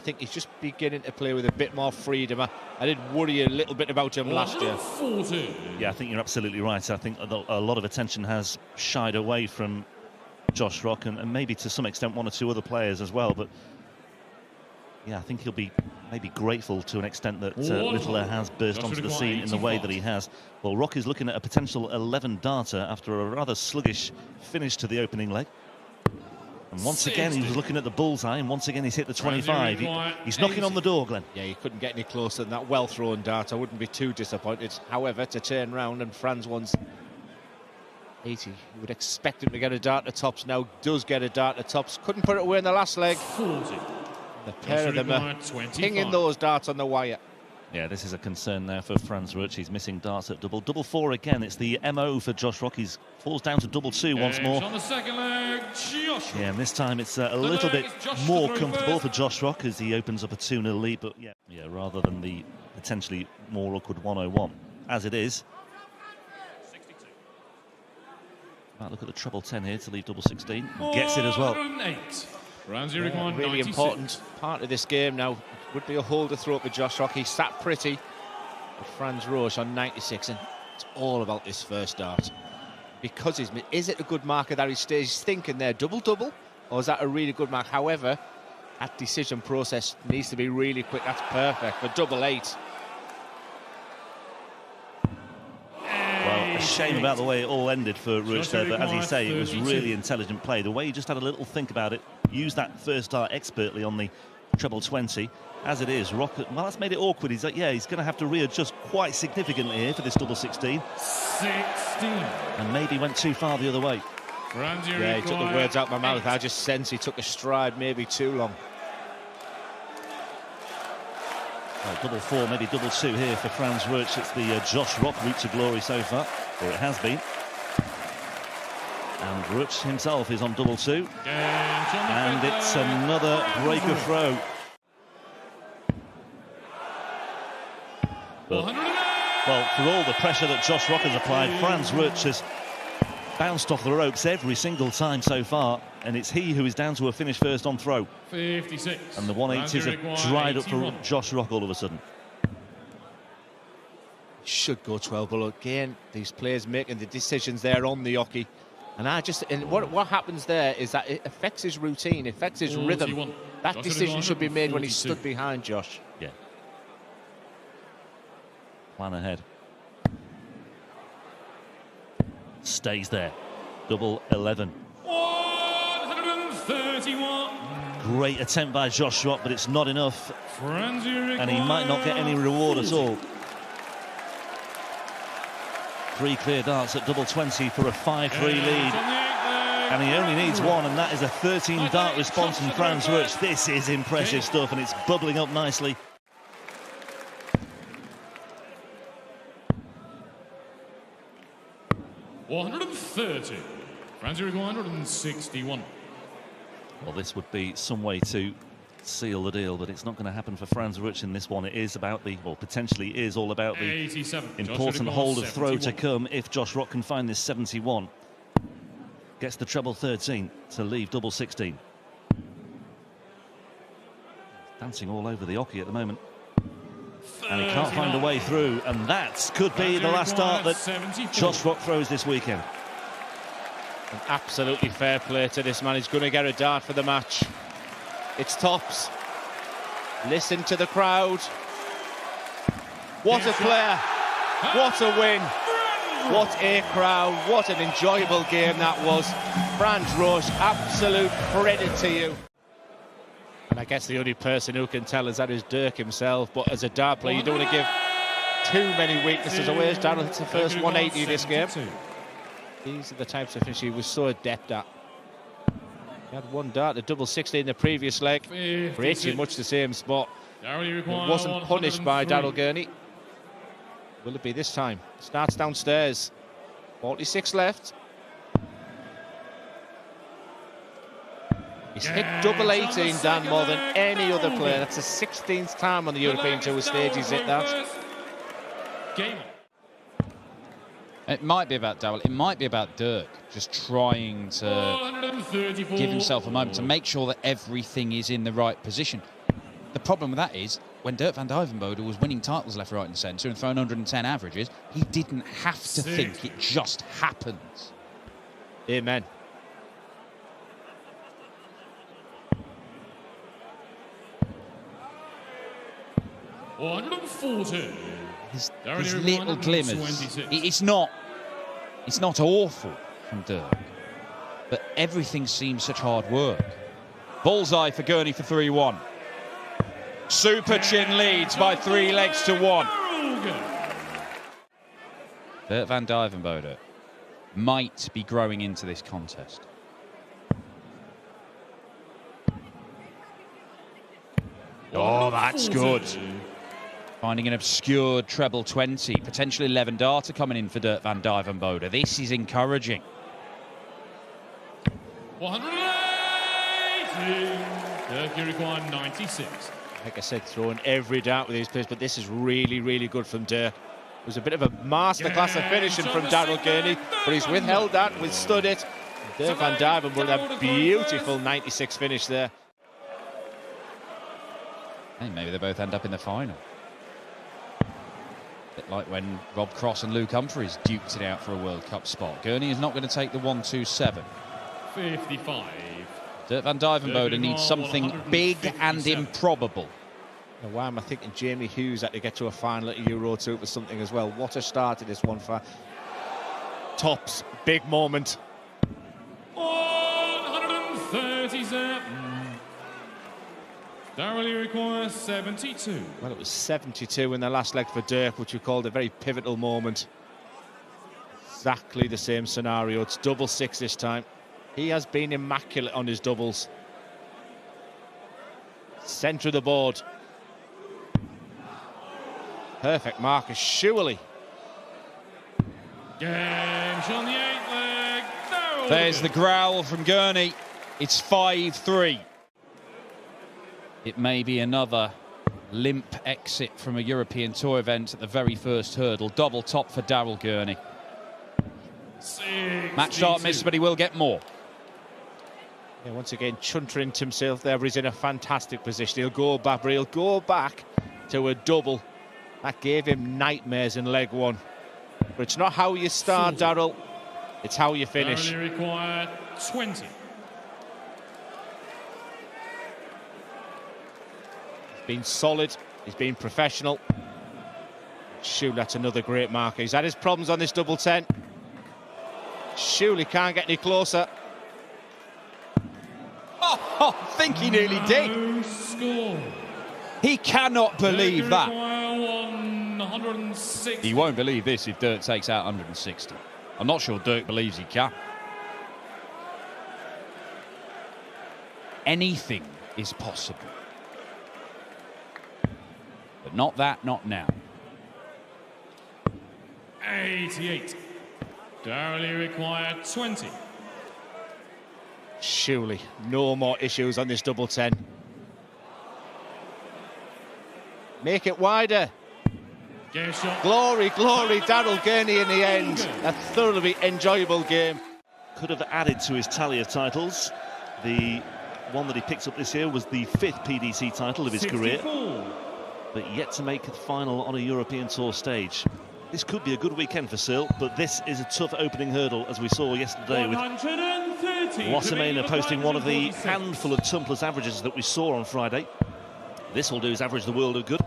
think he's just beginning to play with a bit more freedom. I did worry a little bit about him last year. Yeah, I think you're absolutely right. I think a lot of attention has shied away from Josh Rock and maybe to some extent one or two other players as well. But yeah, I think he'll be maybe grateful to an extent that Littler has burst onto the scene in the way that he has. Well, Rock is looking at a potential 11 darter after a rather sluggish finish to the opening leg. And once again, he was looking at the bullseye, and once again, he's hit the 25. He's knocking on the door, Glenn. Yeah, he couldn't get any closer than that well-thrown dart. I wouldn't be too disappointed. However, to turn round and Franz wants 80. You would expect him to get a dart to tops. Now does get a dart to tops. Couldn't put it away in the last leg. 40. The pair of them are pinging those darts on the wire. Yeah, this is a concern now for Franz Rutsch. He's missing darts at double four again. It's the MO for Josh Rock. He falls down to double two once more. On the second leg, Josh. Yeah, and this time it's a little bit more comfortable for Josh Rock as he opens up a 2-0 lead. But yeah, rather than the potentially more awkward 101. As it is. 62. Might look at the treble 10 here to leave double 16. Gets it as well. Really important part of this game now would be a holder throw up with Josh Rock. He sat pretty with Franz Rutsch on 96, and it's all about this first dart. Because is it a good marker that he stays thinking there, double, or is that a really good mark? However, that decision process needs to be really quick. That's perfect for double 8. Well, a shame about the way it all ended for Rutsch there, but as you say, it was really intelligent play. The way he just had a little think about it, used that first dart expertly on the treble 20. As it is, Rock, well, that's made it awkward. He's like, yeah, he's going to have to readjust quite significantly here for this double 16. 16. And maybe went too far the other way. Yeah, he took the words out of my mouth. I just sense he took a stride maybe too long. Well, double four, maybe double two here for Franz Rutsch. It's the Josh Rock route to glory so far, or it has been. And Rutsch himself is on double two. And it's another breaker throw. But, well, for all the pressure that Josh Rock has applied, Franz Rutsch has bounced off the ropes every single time so far, and it's he who is down to a finish first on throw. 56. And the 180s have dried up for Josh Rock all of a sudden. Should go 12, but again, these players making the decisions there on the hockey. And what happens there is that it affects his routine, affects his rhythm. That decision should be made when he stood behind Josh. Yeah. Plan ahead. Stays there. Double 11. 131. Great attempt by Josh Rock, but it's not enough. And he might not get any reward at all. 3 clear darts at double 20 for a 5-3 lead. And he only needs one, and that is a 13 dart response from Franz Rutsch. This is impressive stuff, and it's bubbling up nicely. $130. Franz Uruguay 161. Well, this would be some way to seal the deal, but it's not going to happen for Franz Rutsch in this one. It is about the, or potentially is all about the 87. important hold of throw to come if Josh Rock can find this 71. Gets the treble 13 to leave double 16. Dancing all over the hockey at the moment. And he can't find a way through, and that could be the last dart that Josh Rock throws this weekend. An absolutely fair play to this man. He's going to get a dart for the match. It's tops. Listen to the crowd. What a player. What a win. What a crowd. What an enjoyable game that was. Franz Rutsch, absolute credit to you. And I guess the only person who can tell us that is Dirk himself. But as a dart player, you don't want to give too many weaknesses away. As Daniel hits the first 180 this game. These are the types of fish he was so adept at. He had one dart, a double 60 in the previous leg. Pretty much the same spot. It wasn't punished by Daryl Gurney. Will it be this time? Starts downstairs. 46 left. He's hit double 18, Dan, more than any other player. That's the 16th time on the European Tour stage he's hit that. It might be about Daryl. It might be about Dirk just trying to give himself a moment to make sure that everything is in the right position. the problem with that is, when Dirk van Dijvenbode was winning titles left, right and centre and throwing 110 averages, he didn't have to think. It just happens. Amen. His little glimmers. It's not awful from Dirk, but everything seems such hard work. Bullseye for Gurney for 3-1. Super Chin leads by 3 legs to 1. Dirk van Dijvenbode might be growing into this contest. Oh, that's good. Finding an obscured treble 20. Potentially 11 darter coming in for Dirk van Dijvenbode. This is encouraging. 180. Dirk, you require 96. Like I said, throwing every dart with his pace, but this is really, really good from Dirk. It was a bit of a masterclass of finishing from Daryl Gurney, but he's withheld that, withstood it. Dirk van Dijvenbode with a beautiful 96 finish there. Hey, maybe they both end up in the final. A bit like when Rob Cross and Luke Humphries duked it out for a World Cup spot. Gurney is not going to take the 1-2-7. 55. Dirk van Dijvenbode needs something big and improbable. Now, why am I thinking Jamie Hughes had to get to a final at Euro 2 for something as well? What a start to this one for Tops. Big moment. 137. Darrell, you require 72. Well, it was 72 in the last leg for Dirk, which we called a very pivotal moment. Exactly the same scenario. It's double 6 this time. He has been immaculate on his doubles. Centre of the board. Perfect marker, surely. Games on the 8th leg. There's the growl from Gurney. It's 5-3. It may be another limp exit from a European Tour event at the very first hurdle. Double top for Daryl Gurney. Match start missed, but he will get more. Yeah, once again, chuntering to himself there, but he's in a fantastic position. He'll go back, but he'll go back to a double. That gave him nightmares in leg 1. But it's not how you start, Daryl. It's how you finish. Darrell, you require 20. He's been solid. He's been professional. Shoot, that's another great marker. He's had his problems on this double 10. Shuley can't get any closer. Oh, I think he nearly did. Score. He cannot believe that. 160. He won't believe this if Dirk takes out 160. I'm not sure Dirk believes he can. Anything is possible. But not that, not now. 88. Darrell, you require 20. Surely, no more issues on this double 10. Make it wider. Glory, glory, Daryl Gurney in the end. A thoroughly enjoyable game. Could have added to his tally of titles. The one that he picked up this year was the 5th PDC title of his 64. career, but yet to make the final on a European Tour stage. This could be a good weekend for Searle, but this is a tough opening hurdle, as we saw yesterday with Watermaner posting one of the handful of tumpless averages that we saw on Friday. This will do his average the world of good.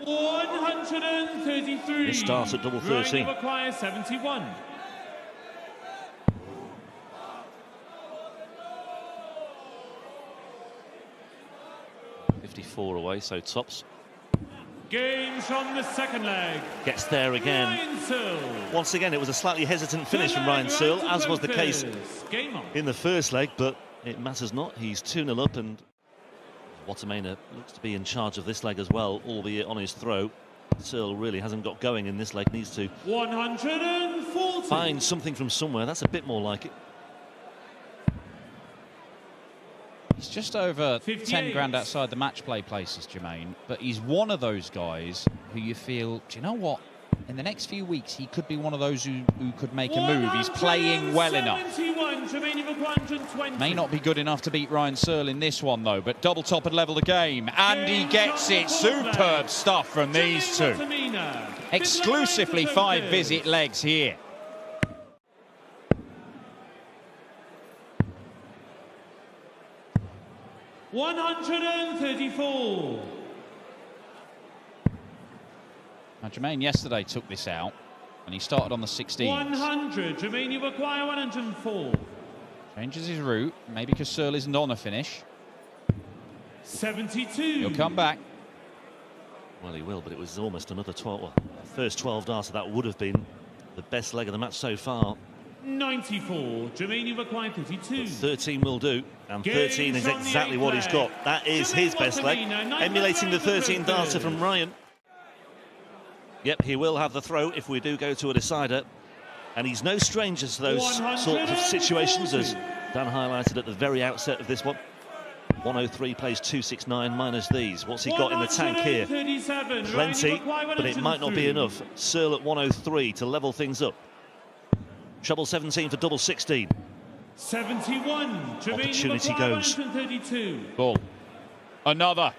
133. This starts at double 13. Requires 71. .54 away, so Tops Games from the second leg. gets there again. Ryan Searle. Once again, it was a slightly hesitant finish from Ryan Searle, as was the case Game on. in the first leg, but it matters not. He's 2-0 up, and Watermaner looks to be in charge of this leg as well, albeit on his throw. Searle really hasn't got going in this leg, needs to 140. find something from somewhere. That's a bit more like it. He's just over 58. 10 grand outside the match play places, Jermaine, but he's one of those guys who you feel, do you know what? in the next few weeks, he could be one of those who could make a move. He's playing well enough. May not be good enough to beat Ryan Searle in this one, though, but double top had level the game, and he gets it. Superb stuff from these two. Exclusively 5-visit legs here. $134. Now, Jermaine yesterday took this out, and he started on the 16th. 100. Jermaine, you require 104. Changes his route, maybe because Searle isn't on a finish. 72. He'll come back. Well, he will, but it was almost another 12. Well, first 12 darts, that would have been the best leg of the match so far. 94. Jermaine, you require 32. 13 will do, and 13 is exactly what he's got. That is his best leg, emulating the 13 darter from Ryan. Yep, he will have the throw if we do go to a decider. And he's no stranger to those sorts of situations, as Dan highlighted at the very outset of this one. 103 plays 269 minus these. What's he got in the tank here? Plenty, but it might not be enough. Searle at 103 to level things up. Treble 17 for double 16. 71. Opportunity goes. Ball. Another.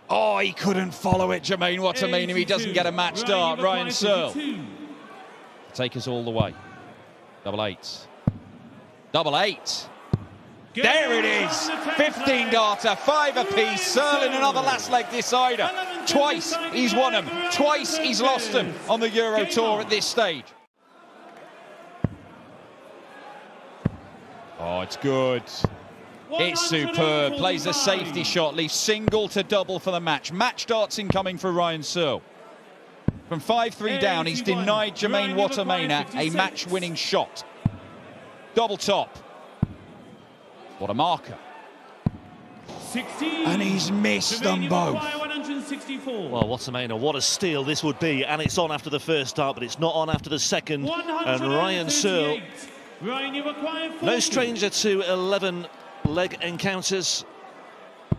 Oh, he couldn't follow it, Jermaine. What a meaning. He doesn't get a match start. Ryan Searle. Take us all the way. Double eights. Double eight. There it is. 15 darter, 5 apiece. Searle in another last leg decider. Twice he's won them. Twice he's lost them on the Euro Tour at this stage. Oh, it's good. It's superb. Plays a safety shot. Leaves single to double for the match. Match darts incoming for Ryan Searle. From 5-3 down, he's denied Jermaine Wattimena a match-winning shot. Double top. What a marker. 16. And he's missed them both. Well, Wattimena, what a steal this would be. And it's on after the first start, but it's not on after the second. And Ryan Searle, no stranger to 11-leg encounters,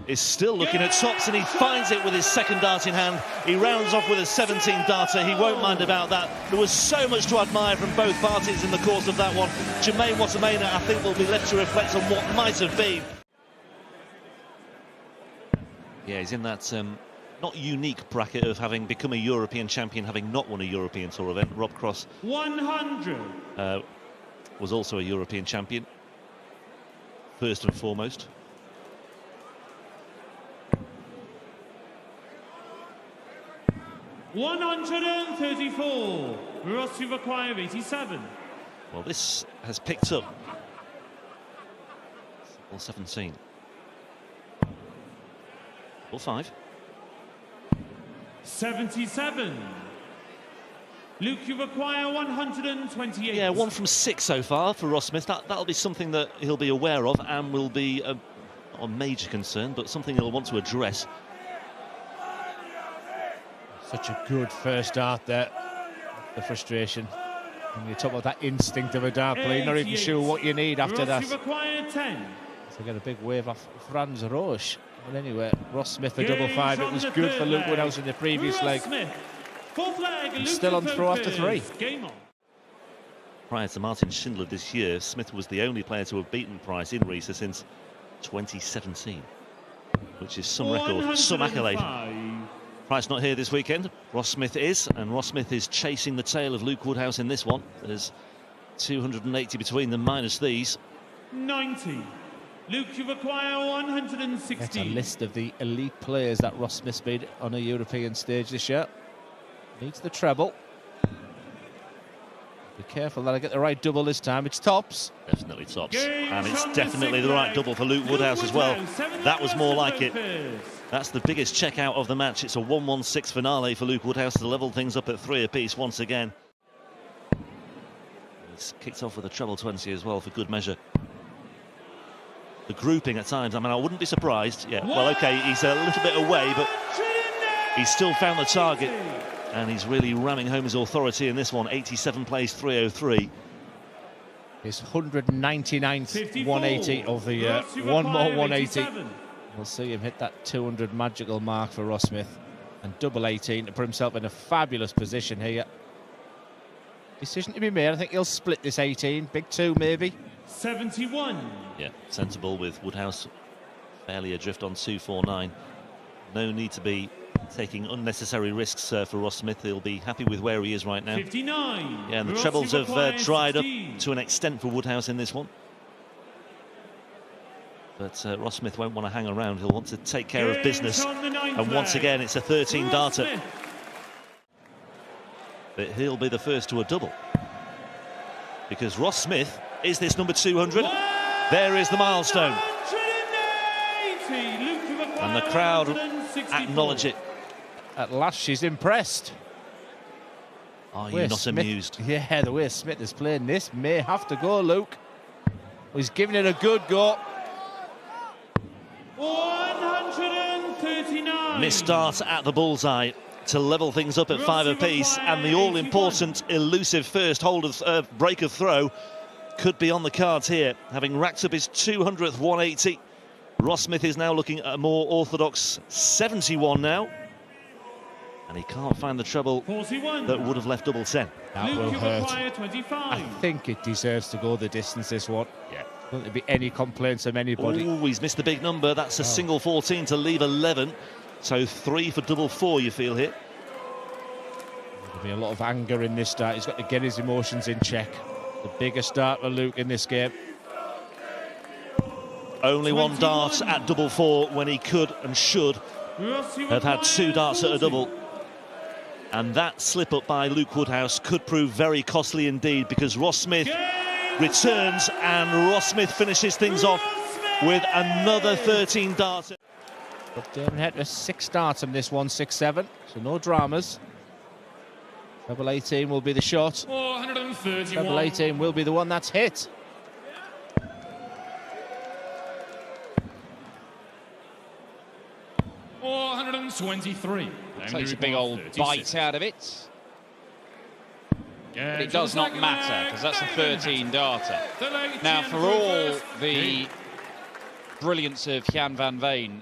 is still looking at tops, and he finds it with his second dart in hand. He rounds off with a 17 darter. He won't mind about that. There was so much to admire from both parties in the course of that one. Jermaine Wattimena, I think, will be left to reflect on what might have been. Yeah, he's in that not unique bracket of having become a European champion, having not won a European Tour event. Rob Cross 100 was also a European champion, first and foremost. $134. Ross, you require 87. Well, this has picked up. Ball 17. Ball 5. 77. Luke, you require 128. Yeah, 1 from 6 so far for Ross Smith. That'll be something that he'll be aware of and will be a major concern, but something he'll want to address. Such a good first dart there. The frustration. And you talk about that instinct of a dart player, not even sure what you need after that. You require 10. So get a big wave off Franz Roche. But anyway, Ross Smith, a double 5. It was good for Luke Woodhouse in the previous leg. And still on throw after 3. Prior to Martin Schindler this year, Smith was the only player to have beaten Price in Risa since 2017, which is some record, some accolade. Price not here this weekend. Ross Smith is, and Ross Smith is chasing the tail of Luke Woodhouse in this one. There's 280 between them minus these. 90. Luke, you require 160. That's a list of the elite players that Ross Smith beat on a European stage this year. Needs the treble. Be careful that I get the right double this time. It's tops. Definitely tops. And it's definitely the right double for Luke Woodhouse as well. That was more like it. That's the biggest checkout of the match. It's a 1-1-6 finale for Luke Woodhouse to level things up at 3 apiece once again. He's kicked off with a treble 20 as well for good measure. The grouping at times, I mean, I wouldn't be surprised. Yeah, well, okay, he's a little bit away, but he's still found the target. And he's really ramming home his authority in this one. 87 plays 303. His 199th 180 of the year. One more 180. We'll see him hit that 200 magical mark for Ross Smith. And double 18 to put himself in a fabulous position here. Decision to be made. I think he'll split this 18. Big 2 maybe. 71. Yeah, sensible with Woodhouse fairly adrift on 249. No need to be taking unnecessary risks for Ross Smith. He'll be happy with where he is right now. 59. Yeah, and the trebles have dried up to an extent for Woodhouse in this one. But Ross Smith won't want to hang around. He'll want to take care of business. And once again, it's a 13 darter. But he'll be the first to a double. Because Ross Smith is this number 200. There is the milestone. And the crowd acknowledge it. At last, she's impressed. Are you not amused? Yeah, the way Smith is playing this may have to go, Luke. He's giving it a good go. 139. Missed start at the bullseye to level things up at 5 apiece, and the all-important elusive first hold of break of throw could be on the cards here, having racked up his 200th 180. Ross Smith is now looking at a more orthodox 71 now, and he can't find the treble 41. that would have left double 10. That will hurt. I think it deserves to go the distance, this one. Yeah. Won't there be any complaints from anybody? Oh, he's missed the big number. That's a single 14 to leave 11. So 3 for double 4, you feel here. There'll be a lot of anger in this start. He's got to get his emotions in check. The biggest start for Luke in this game. Only 1 dart at double 4 when he could and should have had 2 darts at a double. And that slip up by Luke Woodhouse could prove very costly indeed, because Ross Smith returns and Ross Smith finishes things off with another 13 darts. But Damon Hetta 6 darts on this one, 6-7, so no dramas. Treble 18 will be the shot. 431. Treble 18 will be the one that's hit. $423. Takes a big old bite out of it. But it does not matter, because that's a 13 darter. Now, for all the brilliance of Jan van Veen,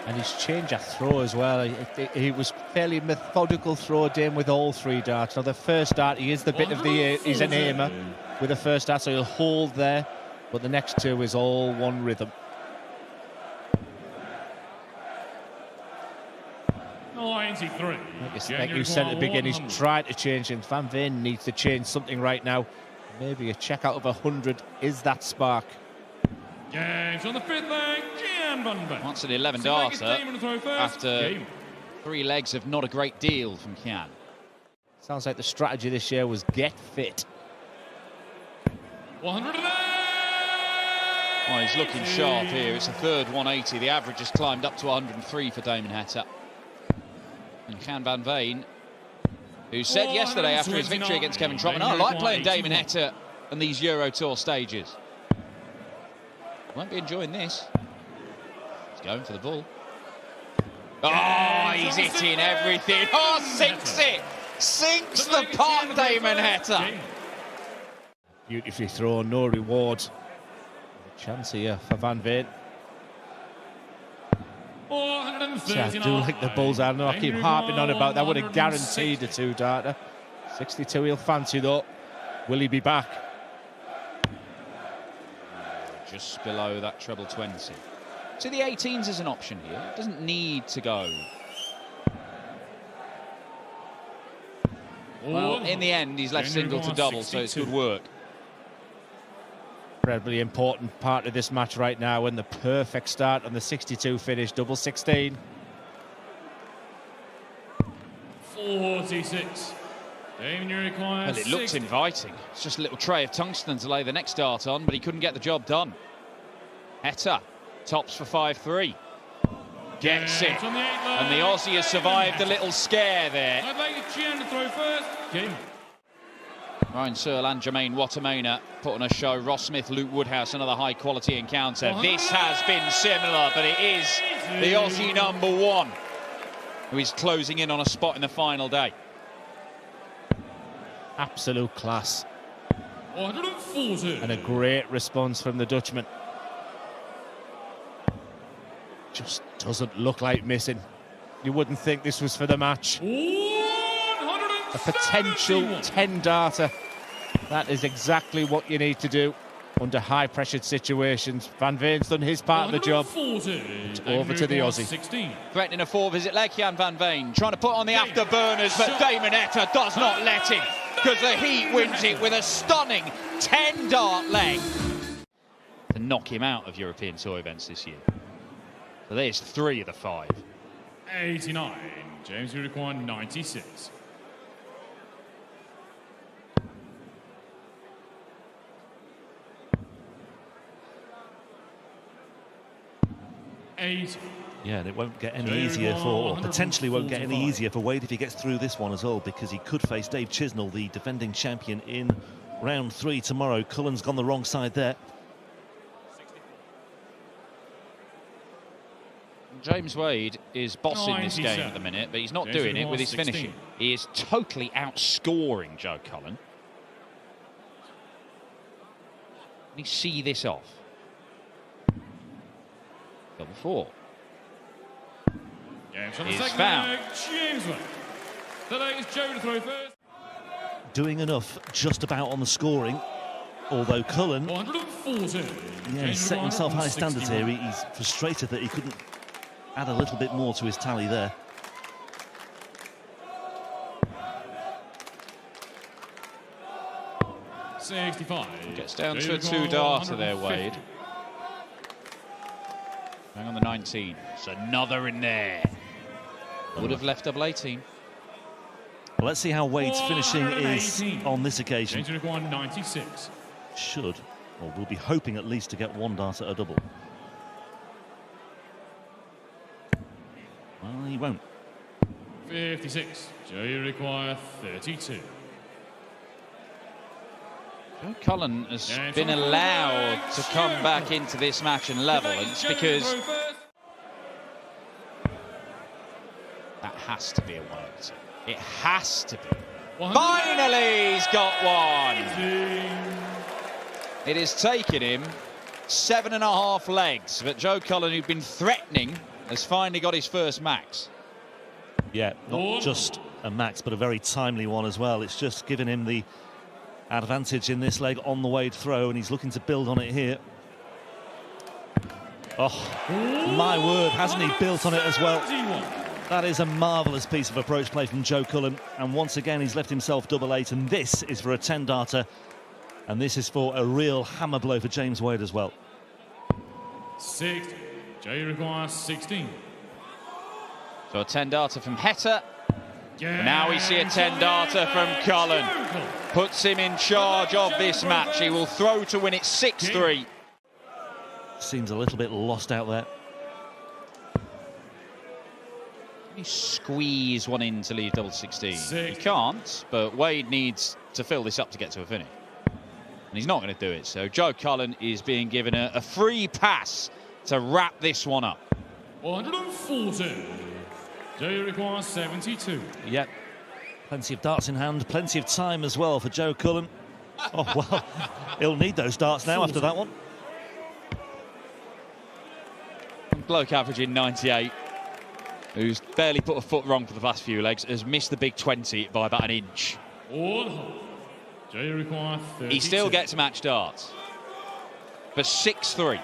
And he's changed a throw as well. He was fairly methodical throw, Dame, with all 3 darts. Now, the first dart, he is the bit of the... he's an aimer with the first dart, so he'll hold there. But the next 2 is all one rhythm. 93. Like you said at the beginning, he's trying to change things. Van Veen needs to change something right now. Maybe a check out of 100 is that spark. Games on the 5th leg, Jan van Veen. wants an 11 darter after 3 legs of not a great deal from Jan. Sounds like the strategy this year was get fit. 108. Oh, he's looking sharp here. It's a third 180. The average has climbed up to 103 for Damon Hetta. And Jan van Veen, who said yesterday after his victory against Kevin Trotman, I like playing Damon Hetta on these Euro Tour stages. Won't be enjoying this. He's going for the ball. Oh, he's hitting everything. Oh, sinks it. Sinks the pot, Damon Hetta. Beautifully thrown, no reward. Chance here for Van Veen. I do like the bullseye. I know I keep harping on about that. Would have guaranteed a 2-darter. 62 he'll fancy though. Will he be back? Just below that treble 20. So the 18s is an option here. It doesn't need to go. Well, in the end, he's left single to double, so it's good work. Incredibly important part of this match right now, and the perfect start on the 62 finish, double 16. 46. Well, it looks inviting. It's just a little tray of tungsten to lay the next dart on, but he couldn't get the job done. Hetta tops for 5-3. Gets it. And the Aussie has survived a little scare there. I'd like Jan to throw first. Game. Ryan Searle and Jermaine Watermaina put on a show. Ross Smith, Luke Woodhouse, another high-quality encounter. This has been similar, but it is the Aussie #1 who is closing in on a spot in the final day. Absolute class. 140. And a great response from the Dutchman. Just doesn't look like missing. You wouldn't think this was for the match. A potential 10-darter. That is exactly what you need to do under high-pressured situations. Van Veen's done his part of the job. Over to the Aussie. 16. Threatening a four-visit leg, Jan van Veen. Trying to put on the afterburners, but Damon Etta does not let him, because the Heat wins it with a stunning 10-dart leg to knock him out of European Tour events this year. So there's 3 of the 5. 89. James will require 96. Yeah, and it won't get any easier for, or potentially won't get any easier for Wade if he gets through this one as well, because he could face Dave Chisnell, the defending champion, in round 3 tomorrow. Cullen's gone the wrong side there. James Wade is bossing this game at the minute, but he's not doing it with his finishing. He is totally outscoring Joe Cullen. Let me see this off. Double 4. Is found. James Wade. The latest Joe to throw first. Doing enough just about on the scoring, although Cullen, 140. yeah, he's set himself high standards here. He's frustrated that he couldn't add a little bit more to his tally there. Gets down to a 2-darter there, Wade. Going on the 19. It's another in there. Would have left double 18. Well, let's see how Wade's finishing is on this occasion. 96. Should, or we'll be hoping at least to get 1 dart at a double. Well, he won't. 56. Joe, you require 32. Joe Cullen has been allowed to come back into this match and level, and it's because that has to be a 180. It has to be. Finally, he's got one. It has taken him 7.5 legs, but Joe Cullen, who'd been threatening, has finally got his first max. Yeah, not just a max, but a very timely one as well. It's just given him the advantage in this leg on the Wade throw, and he's looking to build on it here. Oh, my word, hasn't he built on it as well? That is a marvellous piece of approach play from Joe Cullen, and once again he's left himself double 8, and this is for a 10-darter, and this is for a real hammer blow for James Wade as well. 60. Joe requires 16. So a 10-darter from Heta. Now we see a 10-darter from Cullen. Puts him in charge of this match. He will throw to win it 6-3. Seems a little bit lost out there. He squeeze one in to leave double 16. He can't, but Wade needs to fill this up to get to a finish. And he's not going to do it. So Joe Cullen is being given a free pass to wrap this one up. 140. Joe requires 72. Yep. Plenty of darts in hand, plenty of time as well for Joe Cullen. Oh, well, he'll need those darts now after that one. Bloke averaging 98, who's barely put a foot wrong for the last few legs, has missed the big 20 by about an inch. Joe requires 32. He still gets match darts for 6-3.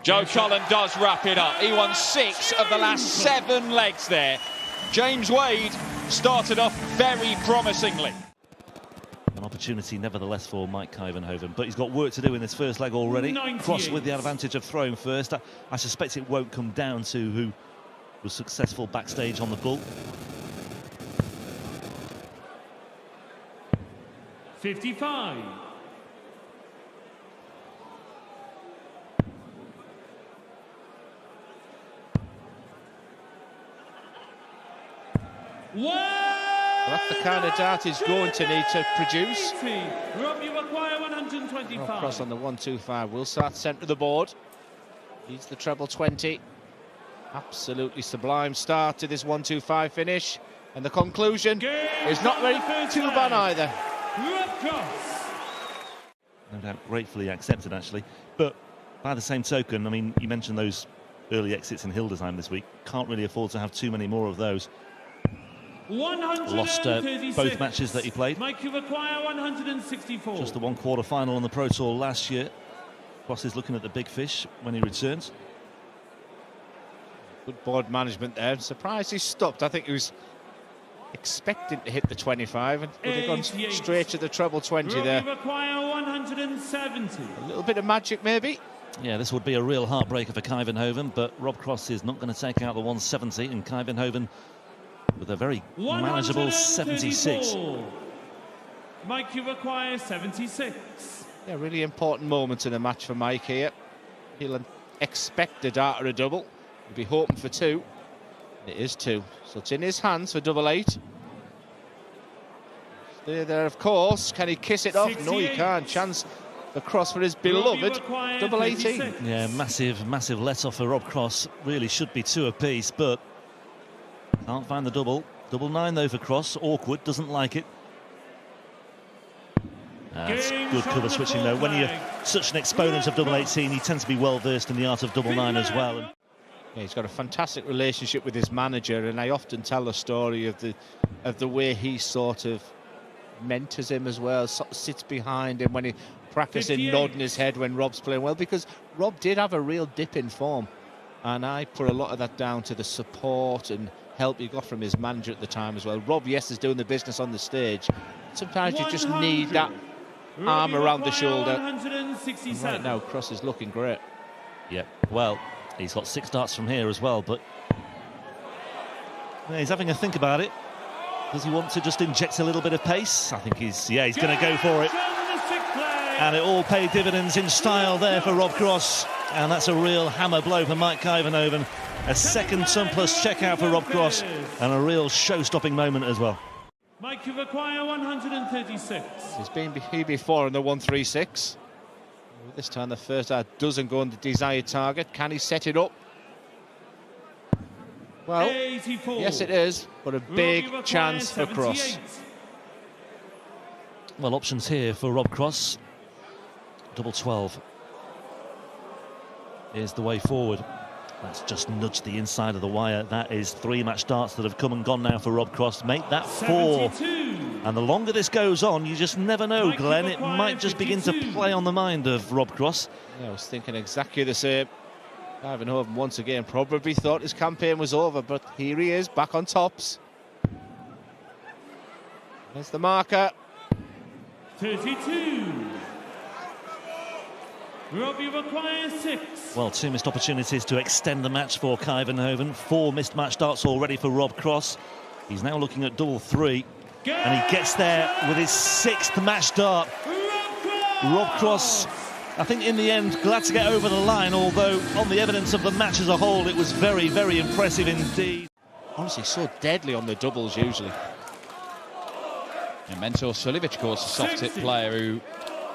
Joe Cullen does wrap it up. He won 6 of the last 7 legs there. James Wade started off very promisingly. An opportunity nevertheless for Mike Kyvenhoven, but he's got work to do in this first leg already. 98. Cross with the advantage of throwing first. I suspect it won't come down to who was successful backstage on the bull. 55. Well, that's the kind of dart he's going to need to produce. Rob, you acquire 125. Cross on the 125. Will start centre of the board. He's the treble 20. Absolutely sublime start to this 125 finish. And the conclusion is not very too bad either. No doubt gratefully accepted, actually. But by the same token, I mean, you mentioned those early exits in Hildesheim this week. Can't really afford to have too many more of those. Lost both matches that he played. Just the one quarter final on the Pro Tour last year. Cross is looking at the big fish when he returns. Good board management there. Surprised he stopped. I think he was expecting to hit the 25 and would have gone straight to the treble 20 there. A little bit of magic maybe. Yeah, this would be a real heartbreaker for Kuyvenhoven, but Rob Cross is not going to take out the 170, and Kuyvenhoven with a very manageable 76. Mike, you require 76. Yeah, really important moment in the match for Mike here. He'll expect a dart or a double. He'll be hoping for 2. It is 2, so it's in his hands for double 8. Stay there, of course. Can he kiss it off? 68. No, he can't. Chance for Cross for his beloved double 18. Yeah, massive let-off for Rob Cross. Really should be 2 apiece, but can't find the double. Double 9 though for Cross. Awkward, doesn't like it. That's good cover switching though. When you're such an exponent of double 18, you tend to be well versed in the art of double 9 as well. Yeah, he's got a fantastic relationship with his manager, and I often tell the story of the way he sort of mentors him as well, sort of sits behind him when he practicing, nodding his head when Rob's playing well, because Rob did have a real dip in form, and I put a lot of that down to the support and help he got from his manager at the time as well. Rob, yes, is doing the business on the stage. Sometimes you just need that arm around the shoulder. And right now, Cross is looking great. Yep, well, he's got 6 darts from here as well, but yeah, he's having a think about it. Does he want to just inject a little bit of pace? I think he's going to go for it. And it all paid dividends in style there for Rob Cross. And that's a real hammer blow for Mike Kuyvenhoven. A second ton plus checkout for Rob Cross, and a real show-stopping moment as well. Mike, you require 136. He's been before in the 136. This time the first dart doesn't go on the desired target. Can he set it up? Well, 84. Yes it is, but a big chance for Cross. Well, options here for Rob Cross. Double 12 is the way forward. That's just nudged the inside of the wire. That is 3 match darts that have come and gone now for Rob Cross. Make that 4. 72. And the longer this goes on, you just never know, Glenn. It might just begin to play on the mind of Rob Cross. Yeah, I was thinking exactly the same. Kuyvenhoven once again probably thought his campaign was over, but here he is, back on tops. There's the marker. 32. Robbie requires 6. Well, 2 missed opportunities to extend the match for Kuyvenhoven. 4 missed match darts already for Rob Cross. He's now looking at double 3. And he gets there with his 6th match dart. Rob Cross, I think in the end, glad to get over the line, although on the evidence of the match as a whole, it was very, very impressive indeed. Honestly, so deadly on the doubles usually. And Mentor Suljevic, of course, a soft tip player who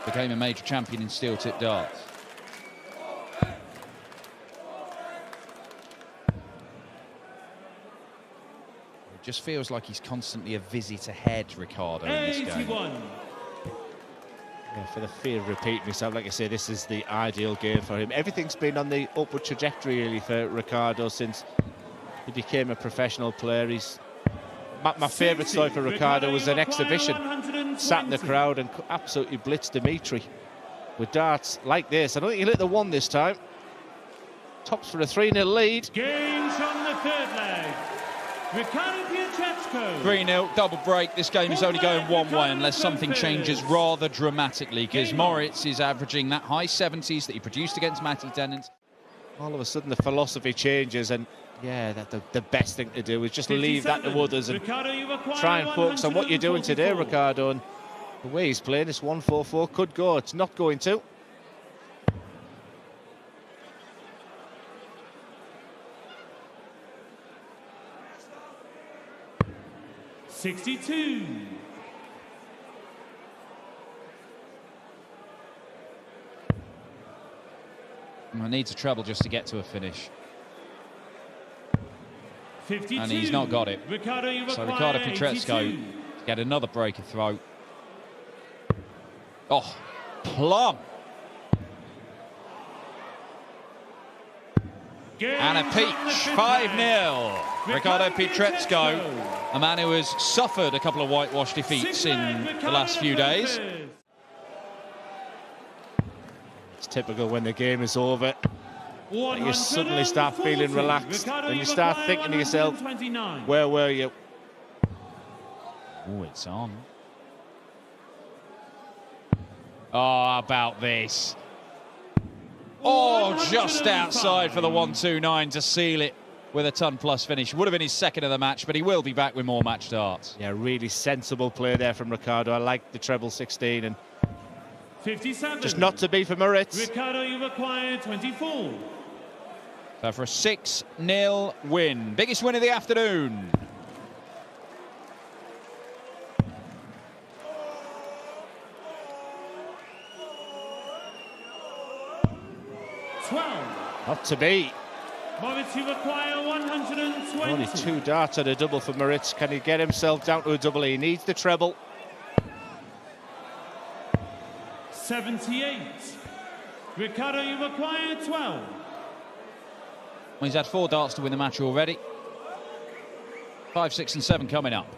became a major champion in steel tip darts. It just feels like he's constantly a visit ahead, Ricardo, in this game. Yeah, for the fear of repeating myself, like I say, this is the ideal game for him. Everything's been on the upward trajectory really for Ricardo since he became a professional player. He's my favourite story for Ricardo was an exhibition. Sat in the crowd and absolutely blitzed Dimitri with darts like this. I don't think he'll hit the 1 this time. Tops for a 3-0 lead. Games on the 3rd leg. Ricardo Pietreczko. 3-0, double break. This game is only going one way unless something changes rather dramatically, because Moritz is averaging that high 70s that he produced against Matty Tennant. All of a sudden the philosophy changes, and yeah, the best thing to do is just leave that to others and try and focus on what you're doing today, Ricardo. And the way he's playing, this 1-4-4 could go. It's not going to. '62. I need a treble just to get to a finish. and he's not got it. So Ricardo Pietreczko get another breaker throw. Oh, plum. And a peach, 5-0. Ricardo Pietreczko, a man who has suffered a couple of whitewash defeats in the last few days. It's typical when the game is over. You suddenly start feeling relaxed and you start thinking to yourself, where were you? Oh, it's on. Oh, how about this? Oh, just outside for the 129 to seal it with a ton-plus finish. Would have been his second of the match, but he will be back with more match darts. Yeah, really sensible play there from Ricardo. I like the treble 16 and 57. Just not to be for Moritz. Ricardo, you've acquired 24. So for a 6-0 win. Biggest win of the afternoon. Not to be. Moritz, you've acquired 120. Only 2 darts at a double for Moritz. Can he get himself down to a double? He needs the treble. 78. Ricardo, you've acquired 12. Well, he's had 4 darts to win the match already. 5, 6 and 7 coming up.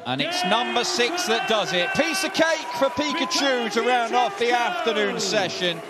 And it's number 6 that does it. Piece of cake for Pikachu to round off the afternoon session.